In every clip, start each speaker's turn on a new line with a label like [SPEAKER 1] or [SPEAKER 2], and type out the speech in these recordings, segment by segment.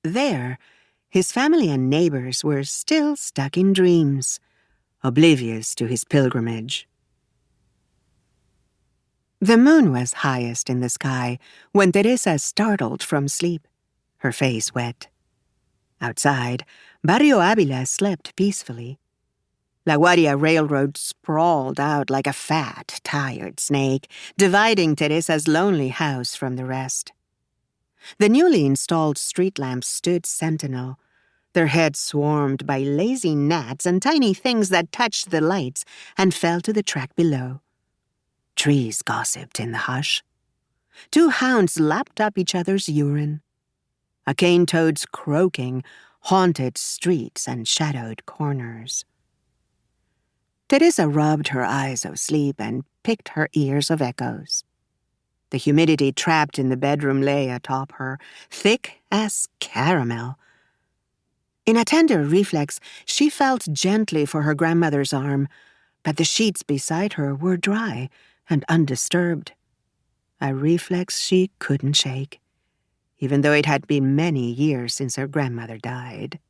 [SPEAKER 1] There, his family and neighbors were still stuck in dreams, oblivious to his pilgrimage. The moon was highest in the sky when Teresa startled from sleep, her face wet. Outside, Barrio Avila slept peacefully. La Guardia Railroad sprawled out like a fat, tired snake, dividing Teresa's lonely house from the rest. The newly installed street lamps stood sentinel, their heads swarmed by lazy gnats and tiny things that touched the lights and fell to the track below. Trees gossiped in the hush. 2 hounds lapped up each other's urine. A cane toad's croaking haunted streets and shadowed corners. Teresa rubbed her eyes of sleep and picked her ears of echoes. The humidity trapped in the bedroom lay atop her, thick as caramel. In a tender reflex, she felt gently for her grandmother's arm, but the sheets beside her were dry and undisturbed. A reflex she couldn't shake, even though it had been many years since her grandmother died.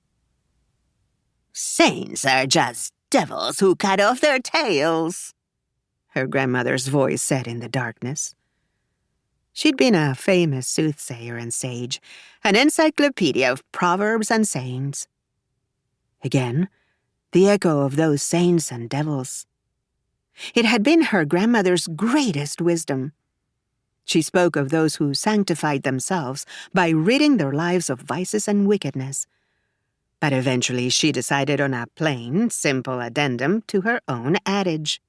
[SPEAKER 2] "Saints are just devils who cut off their tails,"
[SPEAKER 1] her grandmother's voice said in the darkness. She'd been a famous soothsayer and sage, an encyclopedia of proverbs and sayings. Again, the echo of those saints and devils. It had been her grandmother's greatest wisdom. She spoke of those who sanctified themselves by ridding their lives of vices and wickedness. But eventually she decided on a plain, simple addendum to her own adage.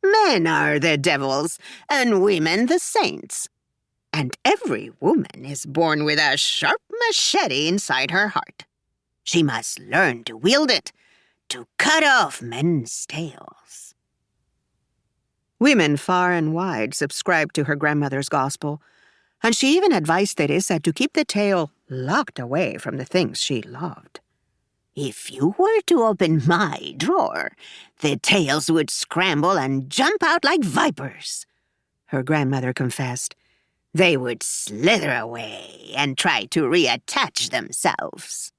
[SPEAKER 2] "Men are the devils, and women the saints. And every woman is born with a sharp machete inside her heart. She must learn to wield it, to cut off men's tails."
[SPEAKER 1] Women far and wide subscribed to her grandmother's gospel, and she even advised Teresa to keep the tail locked away from the things she loved.
[SPEAKER 2] "If you were to open my drawer, the tails would scramble and jump out like vipers," her grandmother confessed. "They would slither away and try to reattach themselves."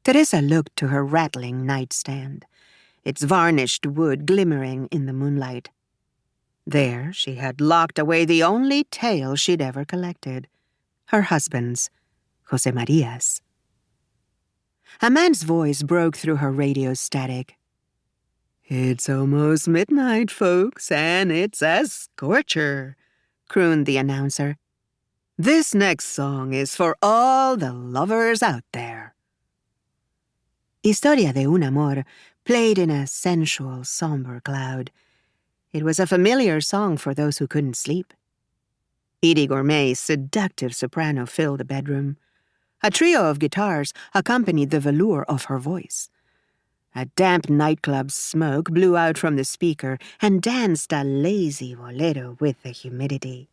[SPEAKER 1] Teresa looked to her rattling nightstand, its varnished wood glimmering in the moonlight. There she had locked away the only tail she'd ever collected, her husband's, Jose Maria's. A man's voice broke through her radio static. "It's almost midnight, folks, and it's a scorcher," crooned the announcer. "This next song is for all the lovers out there." Historia de un Amor played in a sensual, somber cloud. It was a familiar song for those who couldn't sleep. Edie Gourmet's seductive soprano filled the bedroom. A trio of guitars accompanied the velour of her voice. A damp nightclub smoke blew out from the speaker and danced a lazy bolero with the humidity.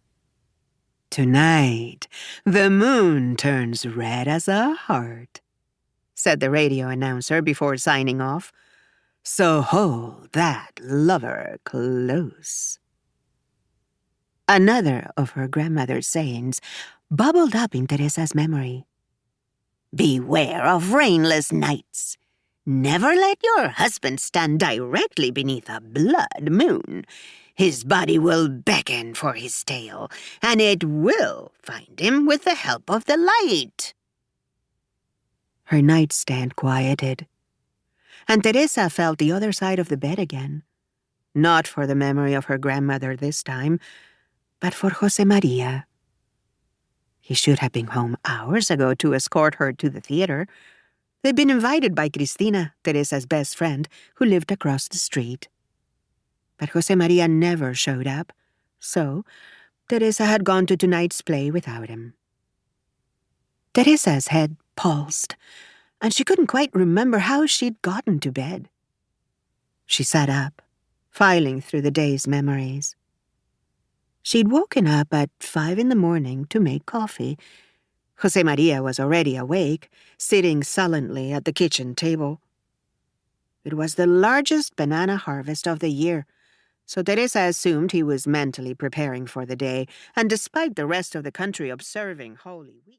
[SPEAKER 1] "Tonight, the moon turns red as a heart," said the radio announcer before signing off. "So hold that lover close." Another of her grandmother's sayings bubbled up in Teresa's memory.
[SPEAKER 2] "Beware of rainless nights. Never let your husband stand directly beneath a blood moon. His body will beckon for his tail, and it will find him with the help of the light."
[SPEAKER 1] Her nightstand quieted, and Teresa felt the other side of the bed again. Not for the memory of her grandmother this time, but for Jose Maria. He should have been home hours ago to escort her to the theater. They'd been invited by Cristina, Teresa's best friend, who lived across the street. But Jose Maria never showed up, so Teresa had gone to tonight's play without him. Teresa's head pulsed, and she couldn't quite remember how she'd gotten to bed. She sat up, filing through the day's memories. She'd woken up at 5 a.m. to make coffee. Jose Maria was already awake, sitting sullenly at the kitchen table. It was the largest banana harvest of the year, so Teresa assumed he was mentally preparing for the day, and despite the rest of the country observing Holy Week.